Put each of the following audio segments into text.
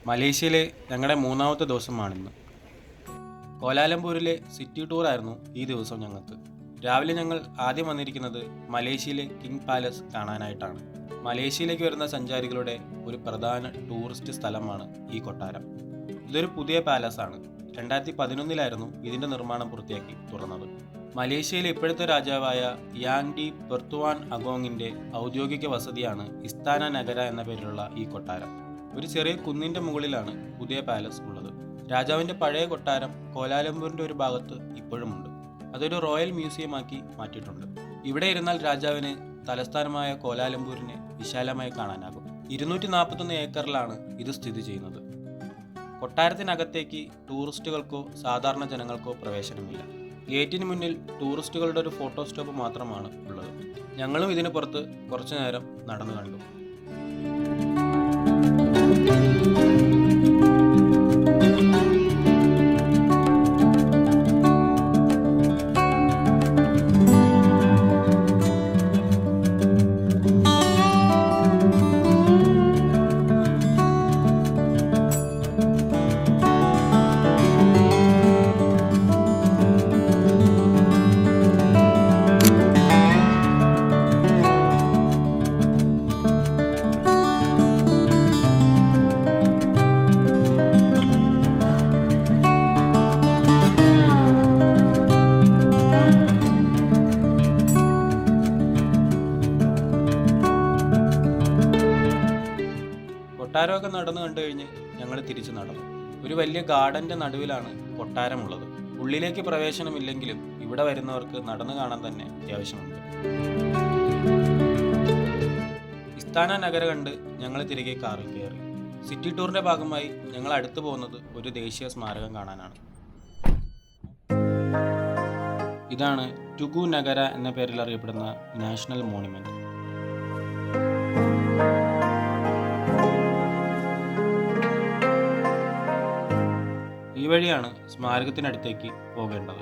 മലേഷ്യയിലെ ഞങ്ങളുടെ മൂന്നാമത്തെ ദിവസമാണിന്ന്. കോലാലംപൂരിലെ സിറ്റി ടൂറായിരുന്നു ഈ ദിവസം ഞങ്ങൾക്ക്. രാവിലെ ഞങ്ങൾ ആദ്യം വന്നിരിക്കുന്നത് മലേഷ്യയിലെ കിങ് പാലസ് കാണാനായിട്ടാണ്. മലേഷ്യയിലേക്ക് വരുന്ന സഞ്ചാരികളുടെ ഒരു പ്രധാന ടൂറിസ്റ്റ് സ്ഥലമാണ് ഈ കൊട്ടാരം. ഇതൊരു പുതിയ പാലസാണ്. 2011 ഇതിൻ്റെ നിർമ്മാണം പൂർത്തിയാക്കി തുറന്നത്. മലേഷ്യയിലെ ഇപ്പോഴത്തെ രാജാവായ യാങ് ഡി പെർത്തുവാൻ അഗോങ്ങിൻ്റെ ഔദ്യോഗിക വസതിയാണ് ഇസ്താന നഗര എന്ന പേരിലുള്ള ഈ കൊട്ടാരം. ഒരു ചെറിയ കുന്നിൻ്റെ മുകളിലാണ് പുതിയ പാലസ് ഉള്ളത്. രാജാവിൻ്റെ പഴയ കൊട്ടാരം കോലാലംപൂരിൻ്റെ ഒരു ഭാഗത്ത് ഇപ്പോഴുമുണ്ട്. അതൊരു റോയൽ മ്യൂസിയമാക്കി മാറ്റിയിട്ടുണ്ട്. ഇവിടെ ഇരുന്നാൽ രാജാവിന് തലസ്ഥാനമായ കോലാലംപൂരിനെ വിശാലമായി കാണാനാകും. 241 ഏക്കറിലാണ് ഇത് സ്ഥിതി ചെയ്യുന്നത്. കൊട്ടാരത്തിനകത്തേക്ക് ടൂറിസ്റ്റുകൾക്കോ സാധാരണ ജനങ്ങൾക്കോ പ്രവേശനമില്ല. ഗേറ്റിന് മുന്നിൽ ടൂറിസ്റ്റുകളുടെ ഒരു ഫോട്ടോ സ്റ്റോപ്പ് മാത്രമാണ് ഉള്ളത്. ഞങ്ങളും ഇതിന് പുറത്ത് കുറച്ചു നേരം നടന്നു കണ്ടു. കൊട്ടാരമൊക്കെ നടന്നു കണ്ടു കഴിഞ്ഞ് ഞങ്ങൾ തിരിച്ചു നടന്നു. ഒരു വലിയ ഗാർഡന്റെ നടുവിലാണ് കൊട്ടാരമുള്ളത്. ഉള്ളിലേക്ക് പ്രവേശനമില്ലെങ്കിലും ഇവിടെ വരുന്നവർക്ക് നടന്നു കാണാൻ തന്നെ അത്യാവശ്യമുണ്ട്. ഇസ്താന നഗര കണ്ട് ഞങ്ങൾ തിരികെ കാറിൽ കയറി. സിറ്റി ടൂറിന്റെ ഭാഗമായി ഞങ്ങൾ അടുത്തു പോകുന്നത് ഒരു ദേശീയ സ്മാരകം കാണാനാണ്. ഇതാണ് ടുഗു നഗര എന്ന പേരിൽ അറിയപ്പെടുന്ന നാഷണൽ മോണുമെന്റ്. ഈ വഴിയാണ് സ്മാരകത്തിനടുത്തേക്ക് പോകേണ്ടത്.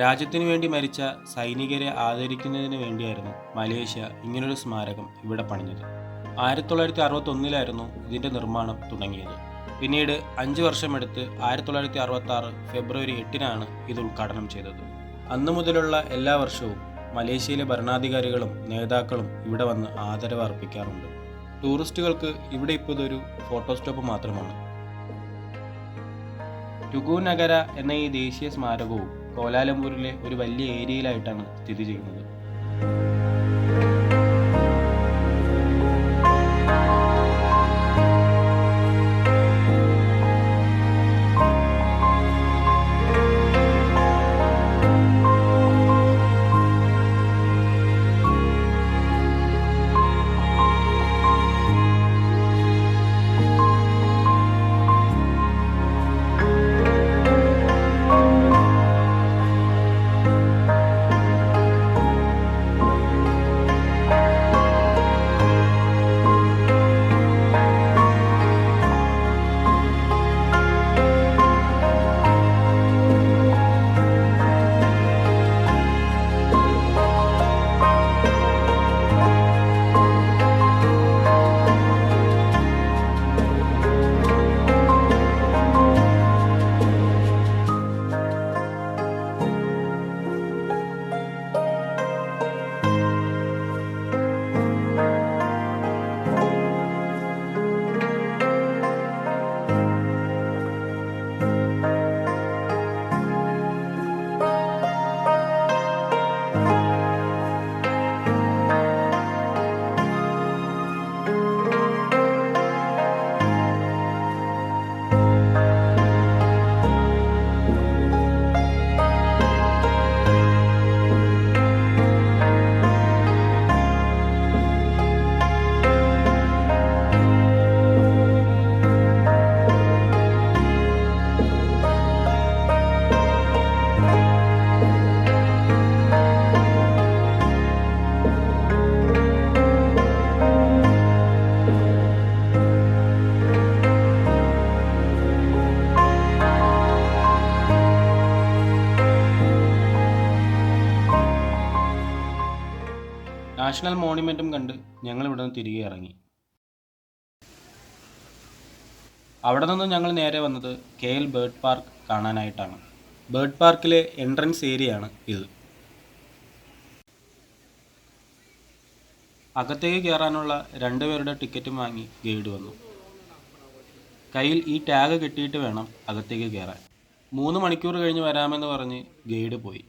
രാജ്യത്തിനു വേണ്ടി മരിച്ച സൈനികരെ ആദരിക്കുന്നതിന് വേണ്ടിയായിരുന്നു മലേഷ്യ ഇങ്ങനൊരു സ്മാരകം ഇവിടെ പണിഞ്ഞത്. 1961 ഇതിൻ്റെ നിർമ്മാണം തുടങ്ങിയത്. പിന്നീട് 5 വർഷമെടുത്ത് 1966 ഫെബ്രുവരി 8 ഇത് ഉദ്ഘാടനം ചെയ്തത്. അന്നു മുതലുള്ള എല്ലാ വർഷവും മലേഷ്യയിലെ ഭരണാധികാരികളും നേതാക്കളും ഇവിടെ വന്ന് ആദരവ് അർപ്പിക്കാറുണ്ട്. ടൂറിസ്റ്റുകൾക്ക് ഇവിടെ ഇപ്പോൾ ഇതൊരു ഫോട്ടോ സ്റ്റോപ്പ് മാത്രമാണ്. ടുഗു നഗര എന്ന ഈ ദേശീയ സ്മാരകവും കോലാലംപൂരിലെ ഒരു വലിയ ഏരിയയിലായിട്ടാണ് സ്ഥിതി ചെയ്യുന്നത്. നാഷണൽ മോണുമെൻറ്റും കണ്ട് ഞങ്ങൾ ഇവിടെ നിന്ന് തിരികെ ഇറങ്ങി. അവിടെ നിന്ന് ഞങ്ങൾ നേരെ വന്നത് KL ബേർഡ് പാർക്ക് കാണാനായിട്ടാണ്. ബേർഡ് പാർക്കിലെ എൻട്രൻസ് ഏരിയയാണ് ഇത്. അകത്തേക്ക് കയറാനുള്ള 2 പേരുടെ ടിക്കറ്റും വാങ്ങി ഗൈഡ് വന്നു. കയ്യിൽ ഈ ടാഗ് കെട്ടിയിട്ട് വേണം അകത്തേക്ക് കയറാൻ. 3 മണിക്കൂർ കഴിഞ്ഞ് വരാമെന്ന് പറഞ്ഞ് ഗൈഡ് പോയി.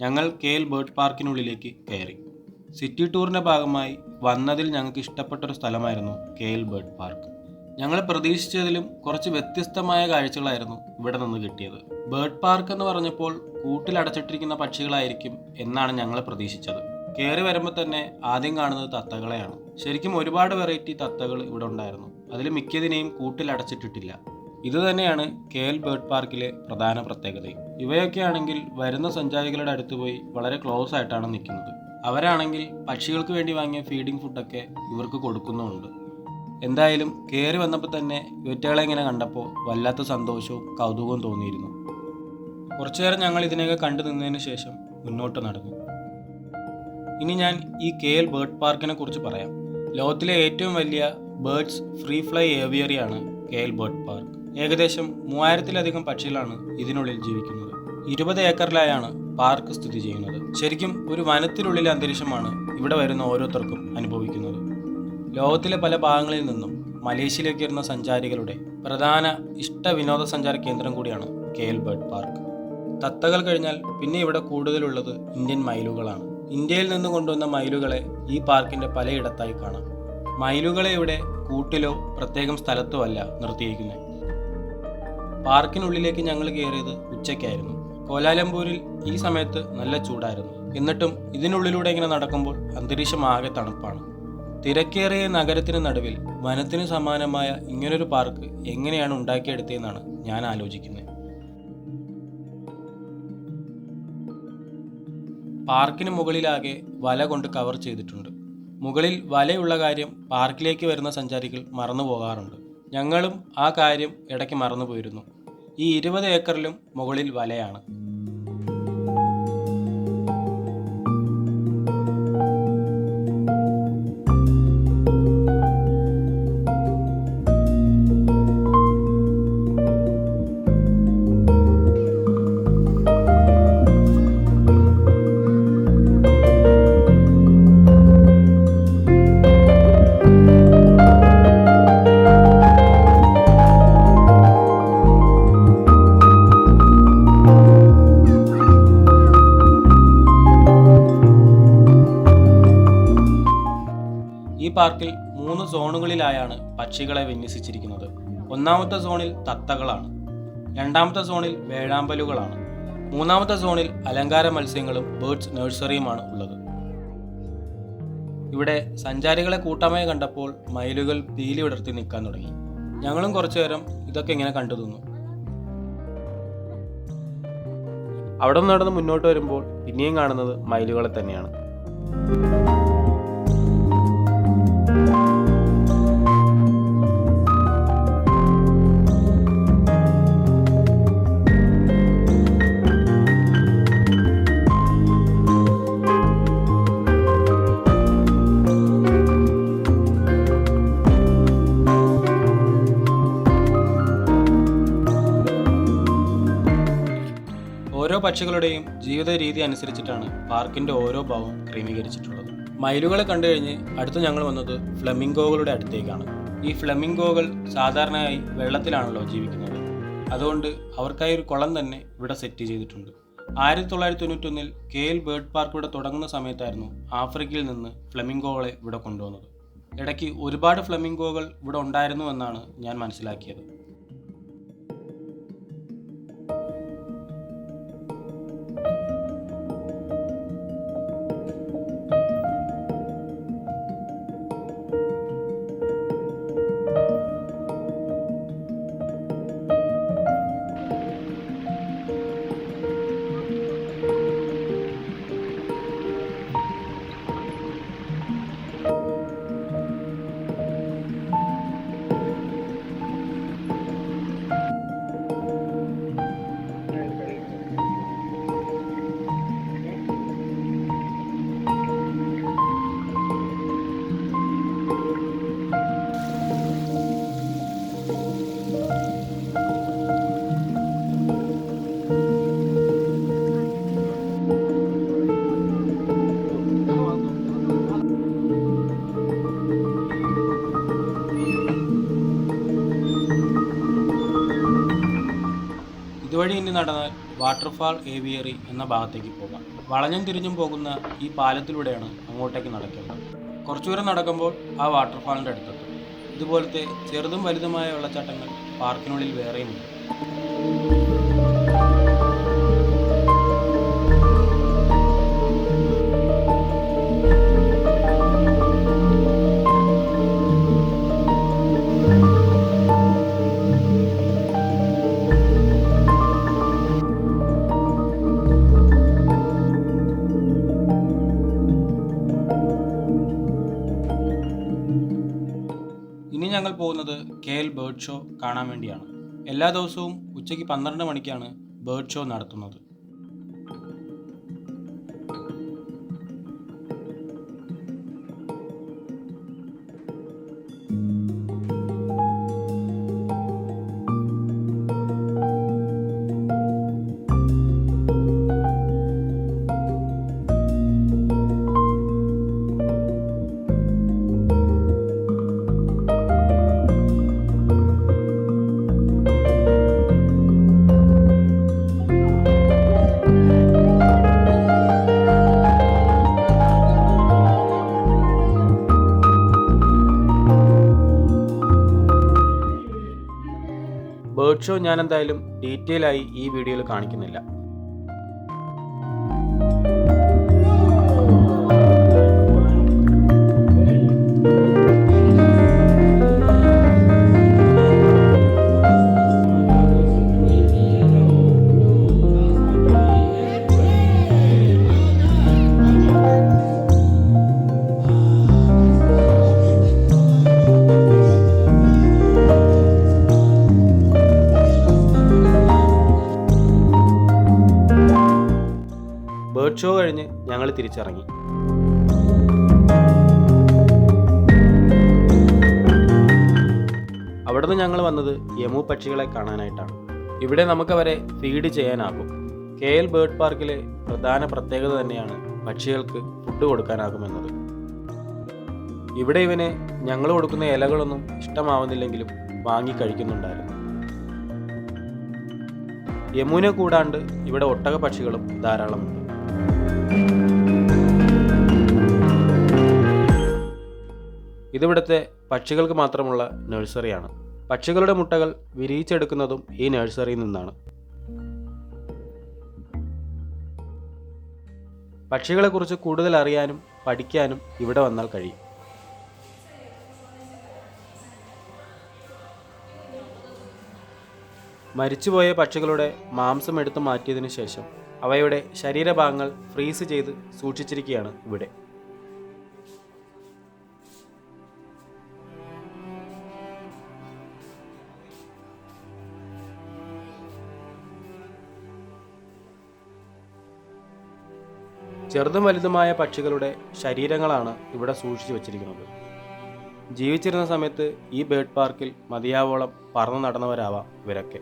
ഞങ്ങൾ KL ബേർഡ് പാർക്കിനുള്ളിലേക്ക് കയറി. സിറ്റി ടൂറിൻ്റെ ഭാഗമായി വന്നതിൽ ഞങ്ങൾക്ക് ഇഷ്ടപ്പെട്ടൊരു സ്ഥലമായിരുന്നു KL ബേർഡ് പാർക്ക്. ഞങ്ങൾ പ്രതീക്ഷിച്ചതിലും കുറച്ച് വ്യത്യസ്തമായ കാഴ്ചകളായിരുന്നു ഇവിടെ നിന്ന് കിട്ടിയത്. ബേർഡ് പാർക്ക് എന്ന് പറഞ്ഞപ്പോൾ കൂട്ടിലടച്ചിട്ടിരിക്കുന്ന പക്ഷികളായിരിക്കും എന്നാണ് ഞങ്ങൾ പ്രതീക്ഷിച്ചത്. കയറി വരുമ്പോൾ തന്നെ ആദ്യം കാണുന്നത് തത്തകളെയാണ്. ശരിക്കും ഒരുപാട് വെറൈറ്റി തത്തകൾ ഇവിടെ ഉണ്ടായിരുന്നു. അതിൽ മിക്കതിനെയും കൂട്ടിലടച്ചിട്ടിട്ടില്ല. ഇതുതന്നെയാണ് KL ബേർഡ് പാർക്കിലെ പ്രധാന പ്രത്യേകതയും. ഇവയൊക്കെയാണെങ്കിൽ വരുന്ന സഞ്ചാരികളുടെ അടുത്ത് പോയി വളരെ ക്ലോസ് ആയിട്ടാണ് നിൽക്കുന്നത്. അവരാണെങ്കിൽ പക്ഷികൾക്ക് വേണ്ടി വാങ്ങിയ ഫീഡിംഗ് ഫുഡൊക്കെ ഇവർക്ക് കൊടുക്കുന്നുമുണ്ട്. എന്തായാലും കയറി വന്നപ്പോൾ തന്നെ ഇവറ്റകളെ ഇങ്ങനെ കണ്ടപ്പോൾ വല്ലാത്ത സന്തോഷവും കൗതുകവും തോന്നിയിരുന്നു. കുറച്ചു നേരം ഞങ്ങൾ ഇതിനെയൊക്കെ കണ്ടു നിന്നതിന് ശേഷം മുന്നോട്ട് നടന്നു. ഇനി ഞാൻ ഈ KL ബേർഡ് പാർക്കിനെ കുറിച്ച് പറയാം. ലോകത്തിലെ ഏറ്റവും വലിയ ബേർഡ്സ് ഫ്രീ ഫ്ലൈ ഏവിയറിയാണ് KL ബേർഡ് പാർക്ക്. ഏകദേശം 3000-ലധികം പക്ഷികളാണ് ഇതിനുള്ളിൽ ജീവിക്കുന്നത്. 20 ഏക്കറിലായാണ് പാർക്ക് സ്ഥിതി ചെയ്യുന്നത്. ശരിക്കും ഒരു വനത്തിനുള്ളിലെ അന്തരീക്ഷമാണ് ഇവിടെ വരുന്ന ഓരോരുത്തർക്കും അനുഭവിക്കുന്നത്. ലോകത്തിലെ പല ഭാഗങ്ങളിൽ നിന്നും മലേഷ്യയിലേക്ക് വരുന്ന സഞ്ചാരികളുടെ പ്രധാന ഇഷ്ട വിനോദസഞ്ചാര കേന്ദ്രം കൂടിയാണ് KL ബേർഡ് പാർക്ക്. തത്തകൾ കഴിഞ്ഞാൽ പിന്നെ ഇവിടെ കൂടുതലുള്ളത് ഇന്ത്യൻ മയിലുകളാണ്. ഇന്ത്യയിൽ നിന്ന് കൊണ്ടുവന്ന മയിലുകളെ ഈ പാർക്കിൻ്റെ പലയിടത്തായി കാണാം. മയിലുകളെ ഇവിടെ കൂട്ടിലോ പ്രത്യേകം സ്ഥലത്തോ അല്ല നിർത്തിയിരിക്കുന്നത്. പാർക്കിനുള്ളിലേക്ക് ഞങ്ങൾ കയറിയത് ഉച്ചയ്ക്കായിരുന്നു. കോലാലംപൂരിൽ ഈ സമയത്ത് നല്ല ചൂടായിരുന്നു. എന്നിട്ടും ഇതിനുള്ളിലൂടെ ഇങ്ങനെ നടക്കുമ്പോൾ അന്തരീക്ഷം ആകെ തണുപ്പാണ്. തിരക്കേറിയ നഗരത്തിന് നടുവിൽ വനത്തിന് സമാനമായ ഇങ്ങനൊരു പാർക്ക് എങ്ങനെയാണ് ഉണ്ടാക്കിയെടുത്തതെന്നാണ് ഞാൻ ആലോചിക്കുന്നത്. പാർക്കിന് മുകളിലാകെ വല കൊണ്ട് കവർ ചെയ്തിട്ടുണ്ട്. മുകളിൽ വലയുള്ള കാര്യം പാർക്കിലേക്ക് വരുന്ന സഞ്ചാരികൾ മറന്നു പോകാറുണ്ട്. ഞങ്ങളും ആ കാര്യം ഇടയ്ക്ക് മറന്നു പോയിരുന്നു. ഈ 20 ഏക്കറിലും മുകളിൽ വലയാണ്. ഈ പാർക്കിൽ 3 സോണുകളിലായാണ് പക്ഷികളെ വിന്യസിച്ചിരിക്കുന്നത്. ഒന്നാമത്തെ സോണിൽ തത്തകളാണ്, രണ്ടാമത്തെ സോണിൽ വേഴാമ്പലുകളാണ്, മൂന്നാമത്തെ സോണിൽ അലങ്കാര മത്സ്യങ്ങളും ബേർഡ്സ് നഴ്സറിയുമാണ് ഉള്ളത്. ഇവിടെ സഞ്ചാരികളെ കൂട്ടമായി കണ്ടപ്പോൾ മയിലുകൾ പീലി വിടർത്തി നിൽക്കാൻ തുടങ്ങി. ഞങ്ങളും കുറച്ചു നേരം ഇതൊക്കെ ഇങ്ങനെ കണ്ടു നിന്നു. അവിടെ നടന്ന് മുന്നോട്ട് വരുമ്പോൾ പിന്നെയും കാണുന്നത് മയിലുകളെ തന്നെയാണ്. ഓരോ പക്ഷികളുടെയും ജീവിത രീതി അനുസരിച്ചിട്ടാണ് പാർക്കിൻ്റെ ഓരോ ഭാഗവും ക്രമീകരിച്ചിട്ടുള്ളത്. മയിലുകളെ കണ്ടു കഴിഞ്ഞ് അടുത്ത് ഞങ്ങൾ വന്നത് ഫ്ലെമിംഗോകളുടെ അടുത്തേക്കാണ്. ഈ ഫ്ലെമിംഗോകൾ സാധാരണയായി വെള്ളത്തിലാണല്ലോ ജീവിക്കുന്നത്. അതുകൊണ്ട് അവർക്കായി ഒരു കുളം തന്നെ ഇവിടെ സെറ്റ് ചെയ്തിട്ടുണ്ട്. 1991-ൽ KL ബേർഡ് പാർക്ക് ഇവിടെ തുടങ്ങുന്ന സമയത്തായിരുന്നു ആഫ്രിക്കയിൽ നിന്ന് ഫ്ലെമിംഗോകളെ ഇവിടെ കൊണ്ടുവന്നത്. ഇടയ്ക്ക് ഒരുപാട് ഫ്ലെമിംഗോകൾ ഇവിടെ ഉണ്ടായിരുന്നു എന്നാണ് ഞാൻ മനസ്സിലാക്കിയത്. ഇനി നടന്നാൽ വാട്ടർഫാൾ ഏവിയറി എന്ന ഭാഗത്തേക്ക് പോകാം. വളഞ്ഞും തിരിഞ്ഞും പോകുന്ന ഈ പാലത്തിലൂടെയാണ് അങ്ങോട്ടേക്ക് നടക്കേണ്ടത്. കുറച്ചു ദൂരം നടക്കുമ്പോൾ ആ വാട്ടർഫാളിൻ്റെ അടുത്തെത്തും. ഇതുപോലത്തെ ചെറുതും വലുതുമായ വെള്ളച്ചാട്ടങ്ങൾ പാർക്കിനുള്ളിൽ വേറെയുമുണ്ട്. ഇനി ഞങ്ങൾ പോകുന്നത് KL ബേർഡ് ഷോ കാണാൻ വേണ്ടിയാണ്. എല്ലാ ദിവസവും ഉച്ചയ്ക്ക് 12 മണിക്കാണ് ബേർഡ് ഷോ നടത്തുന്നത്. ബേർഡ് ഷോ ഞാൻ എന്തായാലും ഡീറ്റെയിൽ ആയി ഈ വീഡിയോയിൽ കാണിക്കുന്നില്ല. ബേർഡ് ഷോ കഴിഞ്ഞ് ഞങ്ങൾ തിരിച്ചിറങ്ങി. അവിടുന്ന് ഞങ്ങൾ വന്നത് യമു പക്ഷികളെ കാണാനായിട്ടാണ്. ഇവിടെ നമുക്കവരെ ഫീഡ് ചെയ്യാനാകും. KL ബേർഡ് പാർക്കിലെ പ്രധാന പ്രത്യേകത തന്നെയാണ് പക്ഷികൾക്ക് ഫുഡ് കൊടുക്കാനാകുമെന്നത്. ഇവിടെ ഇവന് ഞങ്ങൾ കൊടുക്കുന്ന ഇലകളൊന്നും ഇഷ്ടമാവുന്നില്ലെങ്കിലും വാങ്ങി കഴിക്കുന്നുണ്ടായിരുന്നു. യമുവിനെ കൂടാണ്ട് ഇവിടെ ഒട്ടക പക്ഷികളും ധാരാളമുണ്ട്. ഇതിവിടുത്തെ പക്ഷികൾക്ക് മാത്രമുള്ള നഴ്സറിയാണ്. പക്ഷികളുടെ മുട്ടകൾ വിരിയിച്ചെടുക്കുന്നതും ഈ നഴ്സറിയിൽ നിന്നാണ്. പക്ഷികളെക്കുറിച്ച് കൂടുതൽ അറിയാനും പഠിക്കാനും ഇവിടെ വന്നാൽ കഴിയും. മരിച്ചുപോയ പക്ഷികളുടെ മാംസം എടുത്തു മാറ്റിയതിനു ശേഷം അവയുടെ ശരീരഭാഗങ്ങൾ ഫ്രീസ് ചെയ്ത് സൂക്ഷിച്ചിരിക്കുകയാണ് ഇവിടെ. ചെറുതും വലുതുമായ പക്ഷികളുടെ ശരീരങ്ങളാണ് ഇവിടെ സൂക്ഷിച്ചു വച്ചിരിക്കുന്നത്. ജീവിച്ചിരുന്ന സമയത്ത് ഈ ബേർഡ് പാർക്കിൽ മതിയാവോളം പറന്നു നടന്നവരാവാം ഇവരൊക്കെ.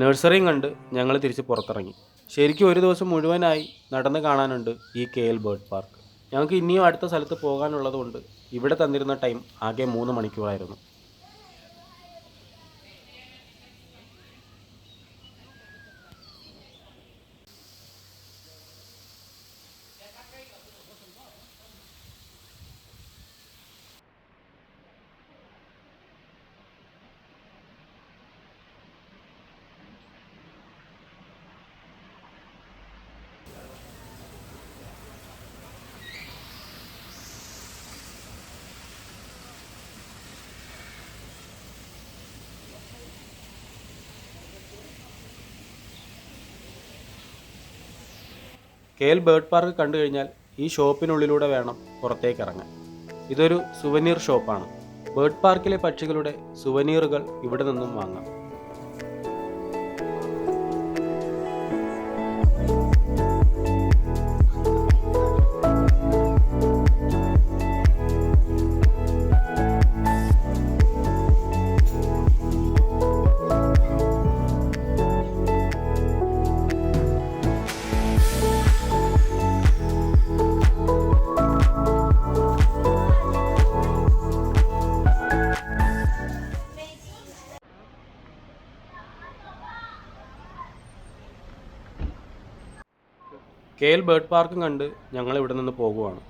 നഴ്സറിയും കണ്ട് ഞങ്ങൾ തിരിച്ച് പുറത്തിറങ്ങി. ശരിക്കും ഒരു ദിവസം മുഴുവനായി നടന്ന് കാണാനുണ്ട് ഈ KL ബേർഡ് പാർക്ക്. ഞങ്ങൾക്ക് ഇനിയും അടുത്ത സ്ഥലത്ത് പോകാനുള്ളതുകൊണ്ട് ഇവിടെ തന്നിരുന്ന ടൈം ആകെ 3 മണിക്കൂറായിരുന്നു. KL ബേർഡ് പാർക്ക് കണ്ടു കഴിഞ്ഞാൽ ഈ ഷോപ്പിനുള്ളിലൂടെ വേണം പുറത്തേക്ക് ഇറങ്ങാൻ. ഇതൊരു സുവനീർ ഷോപ്പാണ്. ബേർഡ് പാർക്കിലെ പക്ഷികളുടെ സുവനീറുകൾ ഇവിടെ നിന്നും വാങ്ങാം. KL ബേർഡ് പാർക്കും കണ്ട് ഞങ്ങൾ ഇവിടെ നിന്ന് പോകുവാണ്.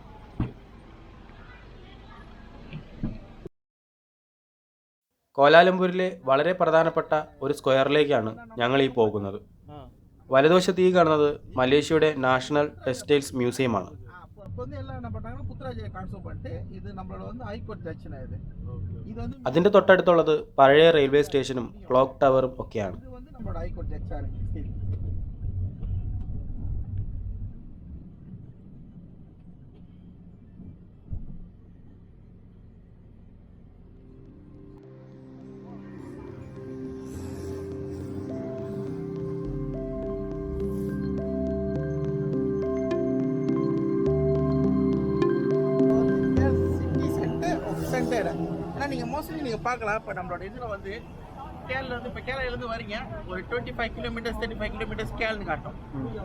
കോലാലംപൂരിലെ വളരെ പ്രധാനപ്പെട്ട ഒരു സ്ക്വയറിലേക്കാണ് ഞങ്ങൾ ഈ പോകുന്നത്. വലതുവശത്ത് ഈ കാണുന്നത് മലേഷ്യയുടെ നാഷണൽ ടെക്സ്റ്റൈൽസ് മ്യൂസിയമാണ്. അതിൻ്റെ തൊട്ടടുത്തുള്ളത് പഴയ റെയിൽവേ സ്റ്റേഷനും ക്ലോക്ക് ടവറും ഒക്കെയാണ്. நீங்கள் மோஸ்ட்லி நீங்கள் பார்க்கலாம். இப்போ நம்மளோட இதில் வந்து கேரளா இப்போ கேரளாலேருந்து வரீங்க, ஒரு 25 கிலோமீட்டர்ஸ் 35 கிலோமீட்டர்ஸ் கேல்னு காட்டும்.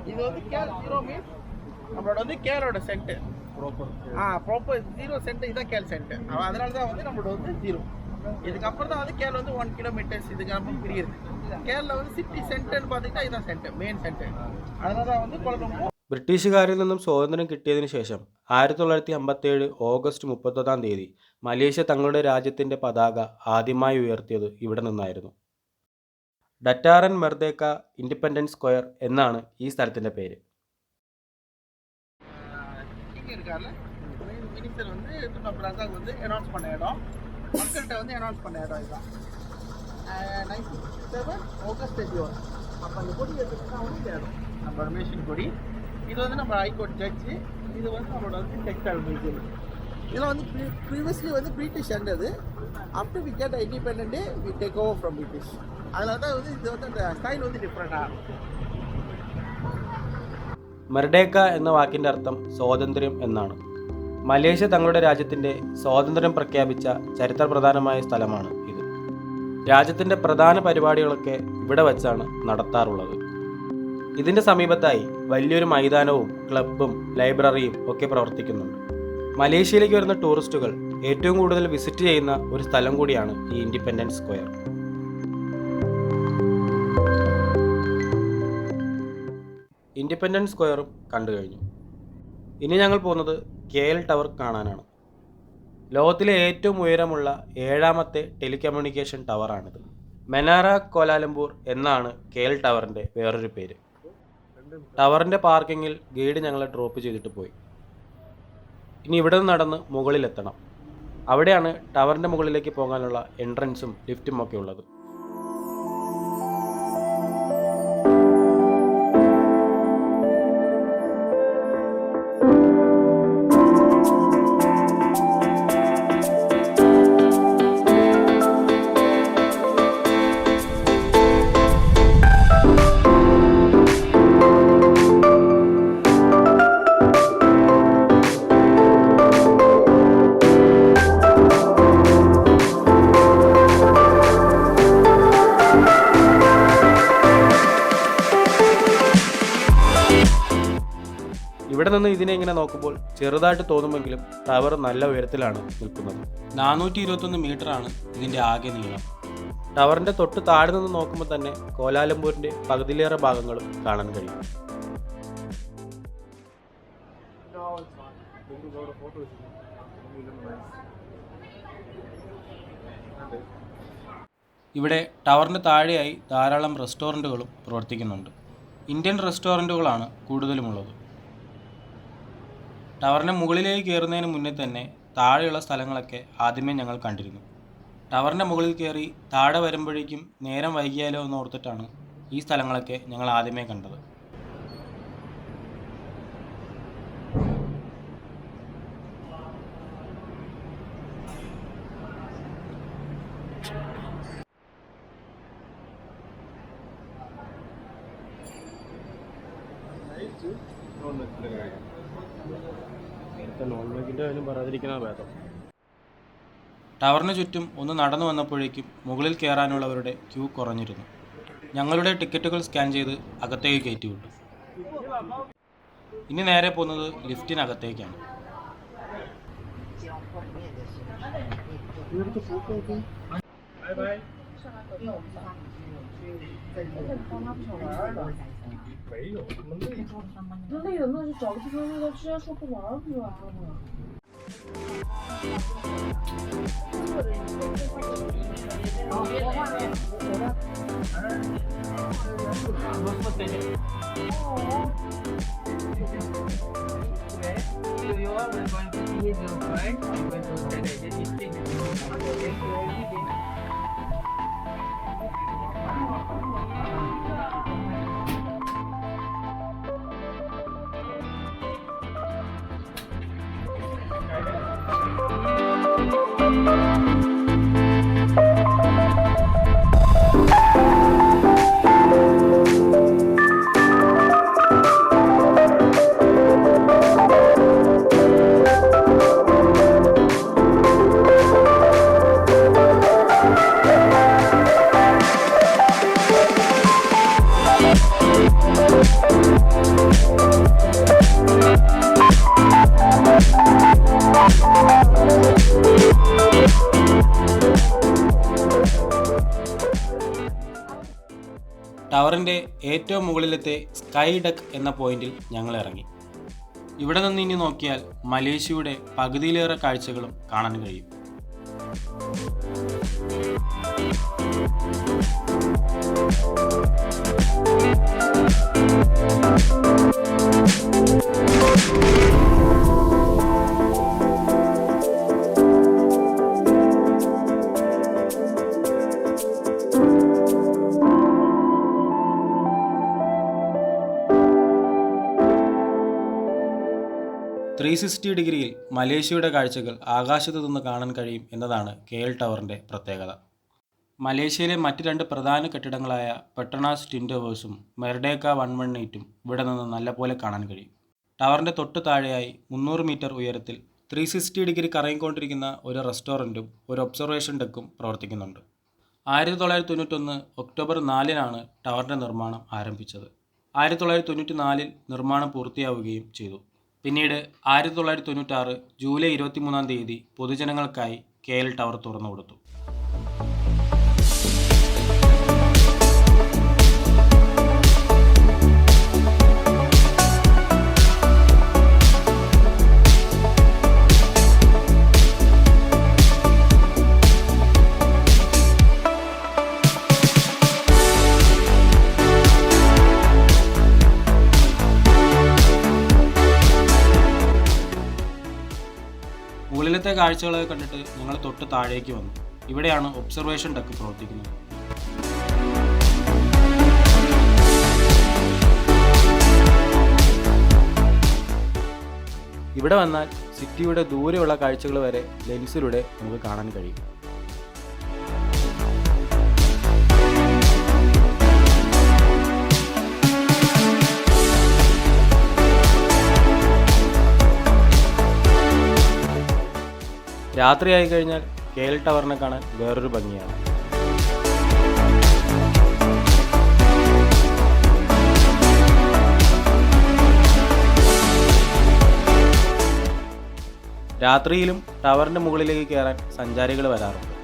இது வந்து கேல் 0 மீன்ஸ் நம்மளோட வந்து கேலோட சென்டர் ப்ராப்பர் 0 சென்டர். இதுதான் கேல் சென்டர். அதனால தான் வந்து நம்மளோட வந்து 0. இதுக்கப்புறம் தான் வந்து கேல் வந்து 1 கிலோமீட்டர்ஸ் இதுக்கு நம்ம பிரியுது. கேரளா வந்து சிட்டி சென்டர்னு பார்த்துக்கிட்டா இதுதான் சென்டர், மெயின் சென்டர். அதனால தான் வந்து கொலம்போ. ബ്രിട്ടീഷുകാരിൽ നിന്നും സ്വാതന്ത്ര്യം കിട്ടിയതിനു ശേഷം 1957 ഓഗസ്റ്റ് 31 തീയതി മലേഷ്യ തങ്ങളുടെ രാജ്യത്തിൻ്റെ പതാക ആദ്യമായി ഉയർത്തിയത് ഇവിടെ നിന്നായിരുന്നു. ഡറ്റാറൻ മെർദേക്ക ഇൻഡിപെൻഡൻസ് സ്ക്വയർ എന്നാണ് ഈ സ്ഥലത്തിൻ്റെ പേര്. மினிஸ்டர் வந்து பிரசாத் வந்து அனௌன்ஸ் பண்ண இடம், மக்கள்கிட்ட வந்து அனௌன்ஸ் பண்ண இடம் இதுதான். 97 ஆகஸ்ட் 31 அப்போ அந்த கொடி எடுத்துக்கிட்டா வந்து இந்த இடம் நம்மளோட மேஷன் கொடி. இது வந்து நம்ம ஹைகோர்ட் ஜட்ஜு. இது வந்து நம்மளோட வந்து டெக்ஸ்டைல் மியூசியம். இதெல்லாம் வந்து ப்ரீவியஸ்லி வந்து பிரிட்டிஷ் ஆண்டது. After we get independent day we take over from British. அதனால தான் வந்து இது வந்து அந்த ஸ்டைல் வந்து டிஃப்ரெண்டாக. മെർഡേക്ക എന്ന വാക്കിൻ്റെ അർത്ഥം സ്വാതന്ത്ര്യം എന്നാണ്. മലേഷ്യ തങ്ങളുടെ രാജ്യത്തിൻ്റെ സ്വാതന്ത്ര്യം പ്രഖ്യാപിച്ച ചരിത്രപ്രധാനമായ സ്ഥലമാണ് ഇത്. രാജ്യത്തിൻ്റെ പ്രധാന പരിപാടികളൊക്കെ ഇവിടെ വച്ചാണ് നടത്താറുള്ളത്. ഇതിൻ്റെ സമീപത്തായി വലിയൊരു മൈതാനവും ക്ലബ്ബും ലൈബ്രറിയും ഒക്കെ പ്രവർത്തിക്കുന്നുണ്ട്. മലേഷ്യയിലേക്ക് വരുന്ന ടൂറിസ്റ്റുകൾ ഏറ്റവും കൂടുതൽ വിസിറ്റ് ചെയ്യുന്ന ഒരു സ്ഥലം കൂടിയാണ് ഈ ഇൻഡിപെൻഡൻസ് സ്ക്വയർ. ഇൻഡിപെൻഡൻസ് സ്ക്വയറും കണ്ടു കഴിഞ്ഞു. ഇനി ഞങ്ങൾ പോകുന്നത് KL ടവർ കാണാനാണ്. ലോകത്തിലെ ഏറ്റവും ഉയരമുള്ള 7ാമത്തെ ടെലികമ്മ്യൂണിക്കേഷൻ ടവറാണിത്. മെനാറ കോലാലംപൂർ എന്നാണ് KL ടവറിൻ്റെ വേറൊരു പേര്. ടവറിൻ്റെ പാർക്കിങ്ങിൽ ഗൈഡ് ഞങ്ങളെ ഡ്രോപ്പ് ചെയ്തിട്ട് പോയി. ഇനി ഇവിടെ നിന്ന് നടന്ന് മുകളിലെത്തണം. അവിടെയാണ് ടവറിൻ്റെ മുകളിലേക്ക് പോകാനുള്ള എൻട്രൻസും ലിഫ്റ്റും ഒക്കെ ഉള്ളത്. ഇവിടെ നിന്ന് ഇതിനെ ഇങ്ങനെ നോക്കുമ്പോൾ ചെറുതായിട്ട് തോന്നുമെങ്കിലും ടവർ നല്ല ഉയരത്തിലാണ് നിൽക്കുന്നത്. 421 മീറ്ററാണ് ഇതിൻ്റെ ആകെ നീളം. ടവറിൻ്റെ തൊട്ട് താഴെ നിന്ന് നോക്കുമ്പോൾ തന്നെ കോലാലംപൂരിൻ്റെ പകുതിയിലേറെ ഭാഗങ്ങളും കാണാൻ കഴിയും. ഇവിടെ ടവറിന് താഴെയായി ധാരാളം റെസ്റ്റോറൻറ്റുകളും പ്രവർത്തിക്കുന്നുണ്ട്. ഇന്ത്യൻ റെസ്റ്റോറൻറ്റുകളാണ് കൂടുതലുമുള്ളത്. ടവറിൻ്റെ മുകളിലേക്ക് കയറുന്നതിന് മുന്നേ തന്നെ താഴെയുള്ള സ്ഥലങ്ങളൊക്കെ ആദ്യമേ ഞങ്ങൾ കണ്ടിരുന്നു. ടവറിൻ്റെ മുകളിൽ കയറി താഴെ വരുമ്പോഴേക്കും നേരം വൈകിയാലോ എന്ന് ഓർത്തിട്ടാണ് ഈ സ്ഥലങ്ങളൊക്കെ ഞങ്ങൾ ആദ്യമേ കണ്ടത്. ടവറിന് ചുറ്റും ഒന്ന് നടന്നു വന്നപ്പോഴേക്കും മുകളിൽ കയറാനുള്ളവരുടെ ക്യൂ കുറഞ്ഞിരുന്നു. ഞങ്ങളുടെ ടിക്കറ്റുകൾ സ്കാൻ ചെയ്ത് അകത്തേക്ക് കയറ്റിവിട്ടു. ഇനി നേരെ പോകുന്നത് ലിഫ്റ്റിനകത്തേക്കാണ്. 那累的那就找个地方那个直接说不玩不就完了吗？ടവറിൻ്റെ ഏറ്റവും മുകളിലത്തെ സ്കൈ ഡെക്ക് എന്ന പോയിന്റിൽ ഞങ്ങൾ ഇറങ്ങി. ഇവിടെ നിന്ന് ഇനി നോക്കിയാൽ മലേഷ്യയുടെ പകുതിയിലേറെ കാഴ്ചകളും കാണാൻ കഴിയും. ത്രീ ഡിഗ്രിയിൽ മലേഷ്യയുടെ കാഴ്ചകൾ ആകാശത്ത് നിന്ന് കാണാൻ കഴിയും എന്നതാണ് KL ടവറിൻ്റെ പ്രത്യേകത. മലേഷ്യയിലെ മറ്റ് രണ്ട് പ്രധാന കെട്ടിടങ്ങളായ പെട്രോണാസ് ട്വിൻ ടവേഴ്സും മെർഡേക്ക 118ഉം ഇവിടെ നിന്ന് നല്ലപോലെ കാണാൻ കഴിയും. ടവറിൻ്റെ തൊട്ട് താഴെയായി 300 മീറ്റർ ഉയരത്തിൽ 360 ഡിഗ്രി കറങ്ങിക്കൊണ്ടിരിക്കുന്ന ഒരു റെസ്റ്റോറൻറ്റും ഒരു ഒബ്സർവേഷൻ ഡെക്കും പ്രവർത്തിക്കുന്നുണ്ട്. 1991 ഒക്ടോബർ 4-നാണ് ടവറിൻ്റെ നിർമ്മാണം ആരംഭിച്ചത്. 1994-ൽ നിർമ്മാണം പൂർത്തിയാവുകയും ചെയ്തു. പിന്നീട് 1996 ജൂലൈ 23 പൊതുജനങ്ങൾക്കായി KL ടവർ തുറന്നുകൊടുത്തു. മുകളിലത്തെ കാഴ്ചകളൊക്കെ കണ്ടിട്ട് ഞങ്ങൾ തൊട്ട് താഴേക്ക് വന്നു. ഇവിടെയാണ് ഒബ്സർവേഷൻ ഡെക്ക് പ്രവർത്തിക്കുന്നത്. ഇവിടെ വന്നാൽ സിറ്റിയുടെ ദൂരെയുള്ള കാഴ്ചകൾ വരെ ലെൻസിലൂടെ നമുക്ക് കാണാൻ കഴിയും. രാത്രിയായി കഴിഞ്ഞാൽ KL ടവറിനെ കാണാൻ വേറൊരു ഭംഗിയാണ്. രാത്രിയിലും ടവറിൻ്റെ മുകളിലേക്ക് കയറാൻ സഞ്ചാരികൾ വരാറുണ്ട്.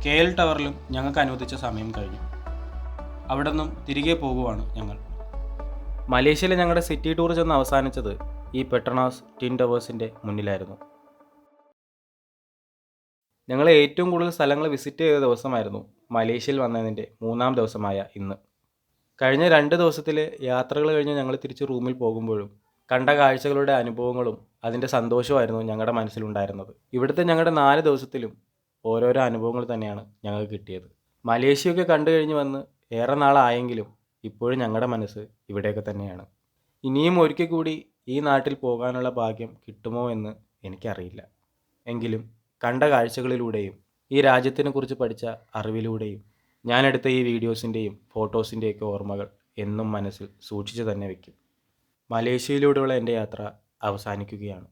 KL ടവറിലും ഞങ്ങൾക്ക് അനുവദിച്ച സമയം കഴിഞ്ഞു. അവിടെ നിന്നും തിരികെ പോകുവാണ് ഞങ്ങൾ. മലേഷ്യയിലെ ഞങ്ങളുടെ സിറ്റി ടൂർ ചെന്ന് അവസാനിച്ചത് ഈ പെട്രോണാസ് ട്വിൻ ടവേഴ്സിൻ്റെ മുന്നിലായിരുന്നു. ഞങ്ങൾ ഏറ്റവും കൂടുതൽ സ്ഥലങ്ങൾ വിസിറ്റ് ചെയ്ത ദിവസമായിരുന്നു മലേഷ്യയിൽ വന്നതിൻ്റെ 3-ാം ദിവസമായ ഇന്ന്. കഴിഞ്ഞ 2 ദിവസത്തിലെ യാത്രകൾ കഴിഞ്ഞ് ഞങ്ങൾ തിരിച്ച് റൂമിൽ പോകുമ്പോഴും കണ്ട കാഴ്ചകളുടെ അനുഭവങ്ങളും അതിൻ്റെ സന്തോഷമായിരുന്നു ഞങ്ങളുടെ മനസ്സിലുണ്ടായിരുന്നത്. ഇവിടുത്തെ ഞങ്ങളുടെ 4 ദിവസത്തിലും ഓരോരോ അനുഭവങ്ങൾ തന്നെയാണ് ഞങ്ങൾക്ക് കിട്ടിയത്. മലേഷ്യയൊക്കെ കണ്ടു കഴിഞ്ഞ് വന്ന് ഏറെ നാളായെങ്കിലും ഇപ്പോഴും ഞങ്ങളുടെ മനസ്സ് ഇവിടെയൊക്കെ തന്നെയാണ്. ഇനിയും ഒരിക്കൽ കൂടി ഈ നാട്ടിൽ പോകാനുള്ള ഭാഗ്യം കിട്ടുമോ എന്ന് എനിക്കറിയില്ല. എങ്കിലും കണ്ട കാഴ്ചകളിലൂടെയും ഈ രാജ്യത്തിനെക്കുറിച്ച് പഠിച്ച അറിവിലൂടെയും ഞാനെടുത്ത ഈ വീഡിയോസിൻ്റെയും ഫോട്ടോസിൻ്റെയൊക്കെ ഓർമ്മകൾ എന്നും മനസ്സിൽ സൂക്ഷിച്ചു തന്നെ വയ്ക്കും. മലേഷ്യയിലൂടെയുള്ള എൻ്റെ യാത്ര അവസാനിക്കുകയാണ്.